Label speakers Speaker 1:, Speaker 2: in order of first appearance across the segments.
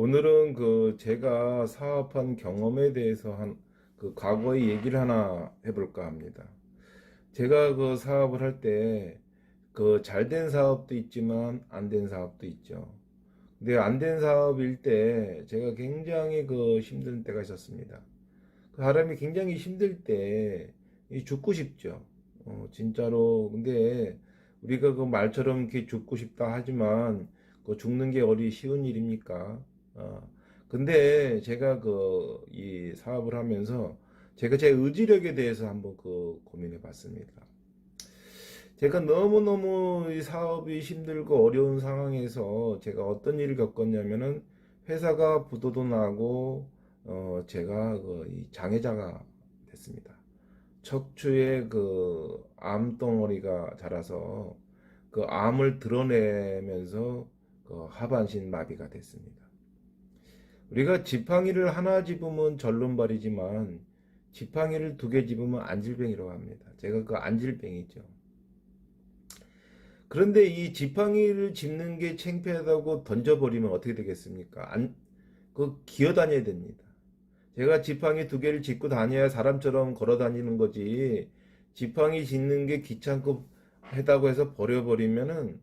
Speaker 1: 오늘은 제가 사업한 경험에 대해서 과거의 얘기를 하나 해볼까 합니다. 제가 사업을 할 때 잘 된 사업도 있지만 안 된 사업도 있죠. 근데 안 된 사업일 때 제가 굉장히 힘든 때가 있었습니다. 사람이 굉장히 힘들 때 죽고 싶죠. 진짜로. 근데 우리가 말처럼 이렇게 죽고 싶다 하지만 죽는 게 어디 쉬운 일입니까? 근데 제가 이 사업을 하면서 제가 제 의지력에 대해서 한번 고민해 봤습니다. 제가 너무너무 이 사업이 힘들고 어려운 상황에서 제가 어떤 일을 겪었냐면은 회사가 부도도 나고 제가 이 장애자가 됐습니다. 척추에 암덩어리가 자라서 암을 드러내면서 하반신 마비가 됐습니다. 우리가 지팡이를 하나 집으면 절름발이지만 지팡이를 두 개 집으면 안질뱅이라고 합니다. 제가 안질뱅이죠. 그런데 이 지팡이를 짚는 게 창피하다고 던져버리면 어떻게 되겠습니까? 기어다녀야 됩니다. 제가 지팡이 두 개를 짚고 다녀야 사람처럼 걸어 다니는 거지. 지팡이 짚는 게 귀찮고 하다고 해서 버려버리면은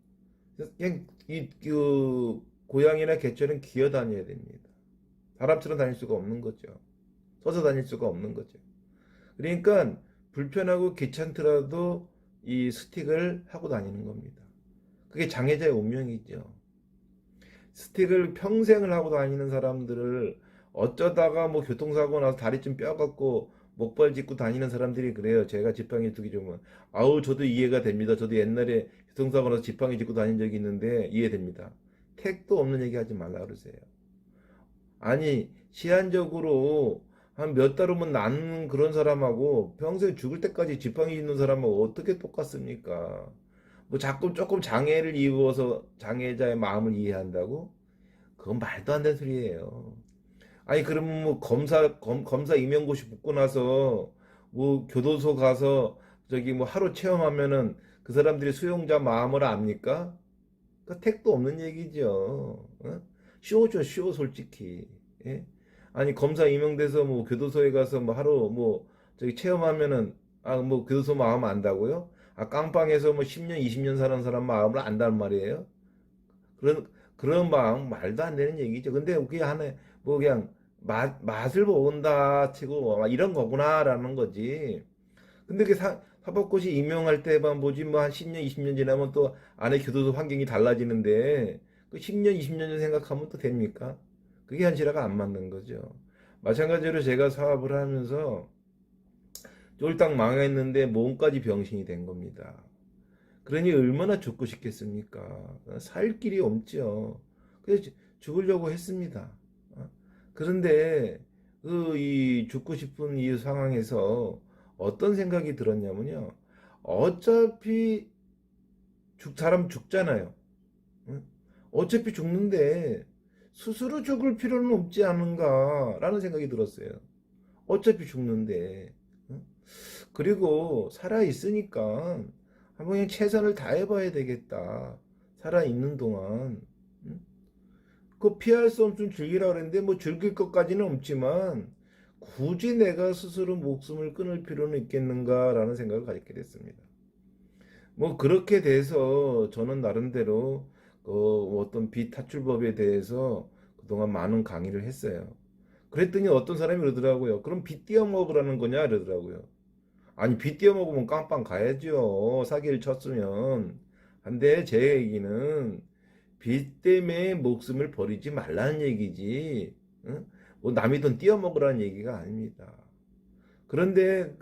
Speaker 1: 그냥 고양이나 개처럼 기어다녀야 됩니다. 사람처럼 다닐 수가 없는 거죠. 서서 다닐 수가 없는 거죠. 그러니까 불편하고 귀찮더라도 이 스틱을 하고 다니는 겁니다. 그게 장애자의 운명이죠. 스틱을 평생을 하고 다니는 사람들을 어쩌다가 뭐 교통사고 나서 다리 좀 뼈갖고 목발 짚고 다니는 사람들이 그래요. 제가 지팡이 두기 좀 아우 저도 이해가 됩니다. 저도 옛날에 교통사고 나서 지팡이 짚고 다닌 적이 있는데 이해됩니다. 택도 없는 얘기 하지 말라 그러세요. 아니 시한적으로 한 몇 달 오면 낫는 그런 사람하고 평생 죽을 때까지 지팡이 짚는 사람하고 어떻게 똑같습니까? 뭐 자꾸 조금 장애를 입어서 장애자의 마음을 이해한다고? 그건 말도 안 되는 소리예요. 아니 그러면 뭐 검사 임용고시 붙고 나서 뭐 교도소 가서 저기 뭐 하루 체험하면은 그 사람들이 수용자 마음을 압니까? 그 택도 없는 얘기죠. 어? 쇼죠, 쇼, 솔직히. 예? 아니, 검사 임용돼서 뭐 교도소에 가서 뭐 하루 뭐 저기 체험하면은 뭐 교도소 마음 안다고요? 깡방에서 뭐 10년, 20년 사는 사람 마음을 안단 말이에요? 그런 마음 말도 안 되는 얘기죠. 근데 그게 하나 뭐 그냥 맛을 본다 치고 이런 거구나라는 거지. 근데 그 사법고시 임용할 때만 보지 뭐 한 10년, 20년 지나면 또 안에 교도소 환경이 달라지는데 그 10년, 20년 전 생각하면 또 됩니까? 그게 현실화가 안 맞는 거죠. 마찬가지로 제가 사업을 하면서 쫄딱 망했는데 몸까지 병신이 된 겁니다. 그러니 얼마나 죽고 싶겠습니까? 살 길이 없죠. 그래서 죽으려고 했습니다. 어? 그런데 이 죽고 싶은 이 상황에서 어떤 생각이 들었냐면요. 어차피 사람 죽잖아요. 응? 어차피 죽는데 스스로 죽을 필요는 없지 않은가라는 생각이 들었어요. 어차피 죽는데. 응? 그리고 살아 있으니까 한번 그냥 최선을 다해봐야 되겠다. 살아 있는 동안. 응? 그 피할 수 없으면 즐기라 그랬는데 뭐 즐길 것까지는 없지만 굳이 내가 스스로 목숨을 끊을 필요는 있겠는가라는 생각을 가지게 됐습니다. 뭐 그렇게 돼서 저는 나름대로 어떤 비타출법에 대해서 그동안 많은 강의를 했어요. 그랬더니 어떤 사람이 그러더라고요. 그럼 빚 띄어 먹으라는 거냐 이러더라고요. 아니 빚 띄어 먹으면 깜빵 가야죠. 사기를 쳤으면. 근데 제 얘기는 빚 때문에 목숨을 버리지 말라는 얘기지. 응? 뭐 남의 돈 띄어 먹으라는 얘기가 아닙니다. 그런데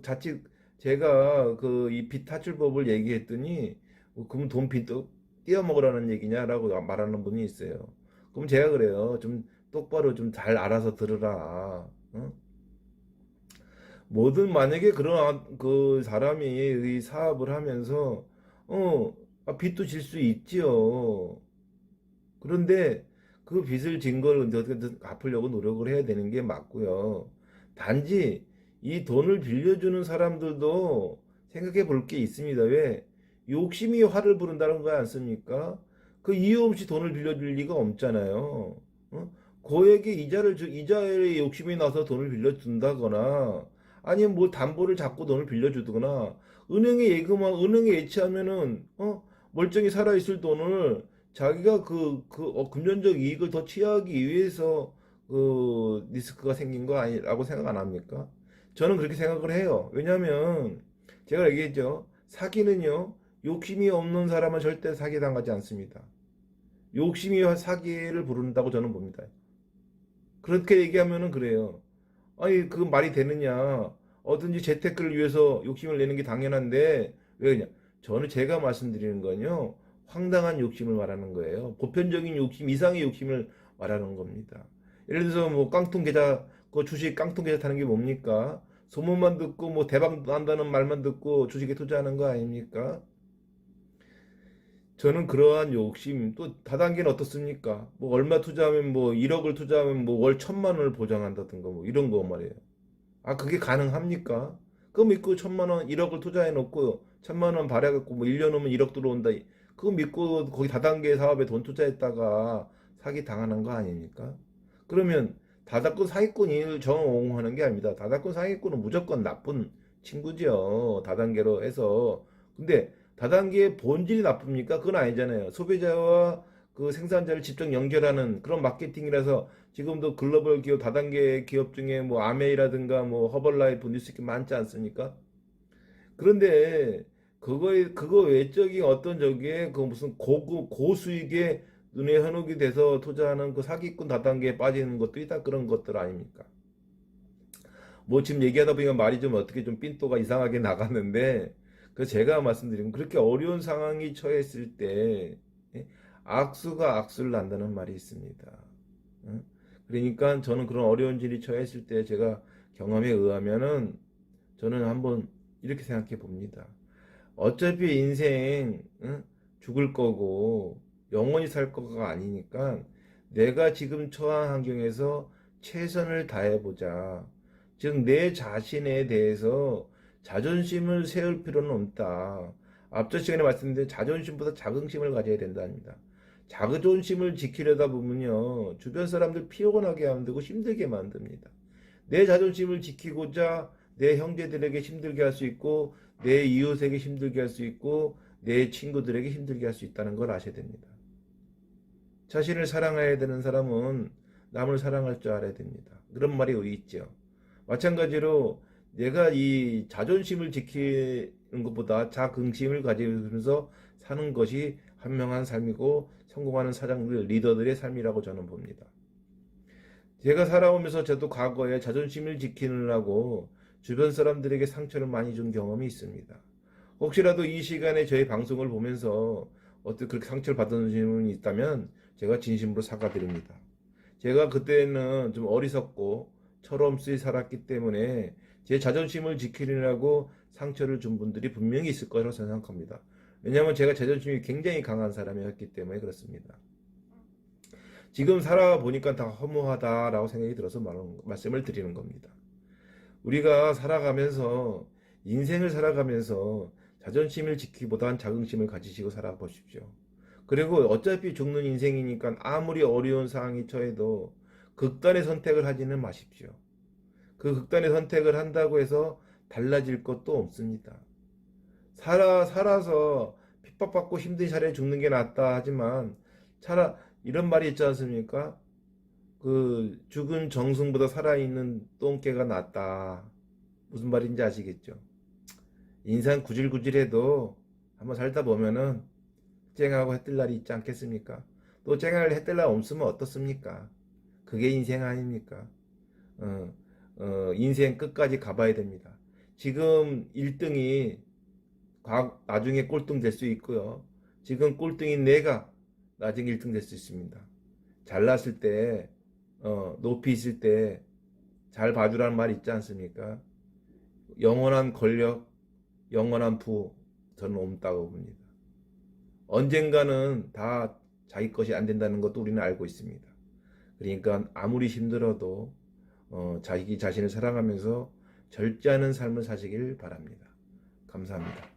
Speaker 1: 자칫 제가 이 빚 타출법을 얘기했더니 그럼 돈 빚도 띄어 먹으라는 얘기냐라고 말하는 분이 있어요. 그럼 제가 그래요. 좀 똑바로 좀 잘 알아서 들으라. 어? 뭐든 만약에 그런 사람이 이 사업을 하면서 빚도 질 수 있지요. 그런데 그 빚을 진 걸 어떻게든 갚으려고 노력을 해야 되는 게 맞고요. 단지 이 돈을 빌려주는 사람들도 생각해 볼 게 있습니다. 왜? 욕심이 화를 부른다는 거 않습니까? 그 이유 없이 돈을 빌려줄 리가 없잖아요. 고액의 이자에 욕심이 나서 돈을 빌려준다거나 아니면 뭐 담보를 잡고 돈을 빌려주거나 은행에 예치하면은 멀쩡히 살아있을 돈을 자기가 금전적 이익을 더 취하기 위해서 그 리스크가 생긴 거 아니라고 생각 안 합니까? 저는 그렇게 생각을 해요. 왜냐하면 제가 얘기했죠. 사기는요, 욕심이 없는 사람은 절대 사기당하지 않습니다. 욕심이 사기를 부른다고 저는 봅니다. 그렇게 얘기하면은 그래요. 아니, 그 말이 되느냐. 어든지 재테크를 위해서 욕심을 내는 게 당연한데, 왜 그러냐. 제가 말씀드리는 건요, 황당한 욕심을 말하는 거예요. 보편적인 욕심 이상의 욕심을 말하는 겁니다. 예를 들어서 뭐 깡통계좌, 그 주식 깡통계좌 타는 게 뭡니까? 소문만 듣고 뭐 대박 난다는 말만 듣고 주식에 투자하는 거 아닙니까? 저는 그러한 욕심, 또 다단계는 어떻습니까? 뭐 얼마 투자하면 뭐 1억을 투자하면 뭐 월 1,000만 원을 보장한다든가 뭐 이런 거 말이에요. 아, 그게 가능합니까? 그거 믿고 1,000만 원, 1억을 투자해 놓고 1,000만 원 발행해갖고 뭐 1년 후면 1억 들어온다. 그거 믿고 거기 다단계 사업에 돈 투자했다가 사기 당하는 거 아닙니까? 그러면 다단권 사기꾼이 저는 옹호하는 게 아닙니다. 다단권 사기꾼은 무조건 나쁜 친구죠. 다단계로 해서. 근데 다단계의 본질이 나쁩니까? 그건 아니잖아요. 소비자와 그 생산자를 직접 연결하는 그런 마케팅이라서 지금도 글로벌 기업 다단계 기업 중에 뭐 아메이라든가 뭐 허벌라이프 뉴스키 많지 않습니까? 그런데 그거 외적인 어떤 저기에 그 무슨 고수익에 눈에 현혹이 돼서 투자하는 그 사기꾼 다단계에 빠지는 것들이 다 그런 것들 아닙니까? 뭐 지금 얘기하다 보니까 말이 좀 어떻게 좀 삔또가 이상하게 나갔는데 그 제가 말씀드린 그렇게 어려운 상황이 처했을 때 예? 악수가 악수를 난다는 말이 있습니다. 응? 그러니까 저는 그런 어려운 일이 처했을 때 제가 경험에 의하면은 저는 한번 이렇게 생각해 봅니다. 어차피 인생 응? 죽을 거고 영원히 살 거가 아니니까 내가 지금 처한 환경에서 최선을 다해보자. 즉, 내 자신에 대해서 자존심을 세울 필요는 없다. 앞전 시간에 말씀드린 자존심보다 자긍심을 가져야 된답니다. 자존심을 지키려다 보면요, 주변 사람들 피곤하게 만들고 힘들게 만듭니다. 내 자존심을 지키고자 내 형제들에게 힘들게 할 수 있고, 내 이웃에게 힘들게 할 수 있고, 내 친구들에게 힘들게 할 수 있다는 걸 아셔야 됩니다. 자신을 사랑해야 되는 사람은 남을 사랑할 줄 알아야 됩니다. 그런 말이 있죠. 마찬가지로 내가 이 자존심을 지키는 것보다 자긍심을 가지면서 사는 것이 현명한 삶이고 성공하는 사장들, 리더들의 삶이라고 저는 봅니다. 제가 살아오면서 저도 과거에 자존심을 지키느라고 주변 사람들에게 상처를 많이 준 경험이 있습니다. 혹시라도 이 시간에 저희 방송을 보면서 어떻게 그렇게 상처를 받은 분이 있다면 제가 진심으로 사과드립니다. 제가 그때는 좀 어리석고 철없이 살았기 때문에 제 자존심을 지키려고 상처를 준 분들이 분명히 있을 거라고 생각합니다. 왜냐하면 제가 자존심이 굉장히 강한 사람이었기 때문에 그렇습니다. 지금 살아보니까 다 허무하다라고 생각이 들어서 말씀을 드리는 겁니다. 우리가 살아가면서 인생을 살아가면서 자존심을 지키기보단 자긍심을 가지시고 살아보십시오. 그리고 어차피 죽는 인생이니까 아무리 어려운 상황이 처해도 극단의 선택을 하지는 마십시오. 그 극단의 선택을 한다고 해서 달라질 것도 없습니다. 살아서 핍박받고 힘든 시간에 죽는 게 낫다 하지만 이런 말이 있지 않습니까? 그 죽은 정승보다 살아있는 똥개가 낫다. 무슨 말인지 아시겠죠? 인생 구질구질해도 한번 살다 보면은 쨍하고 해뜰 날이 있지 않겠습니까? 또 쨍할 해뜰 날 없으면 어떻습니까? 그게 인생 아닙니까? 인생 끝까지 가봐야 됩니다. 지금 1등이 나중에 꼴등 될 수 있고요. 지금 꼴등인 내가 나중에 1등 될 수 있습니다. 잘났을 때, 높이 있을 때 잘 봐주라는 말 있지 않습니까? 영원한 권력, 영원한 부, 저는 없다고 봅니다. 언젠가는 다 자기 것이 안 된다는 것도 우리는 알고 있습니다. 그러니까 아무리 힘들어도 자기 자신을 사랑하면서 절제하는 삶을 사시길 바랍니다. 감사합니다.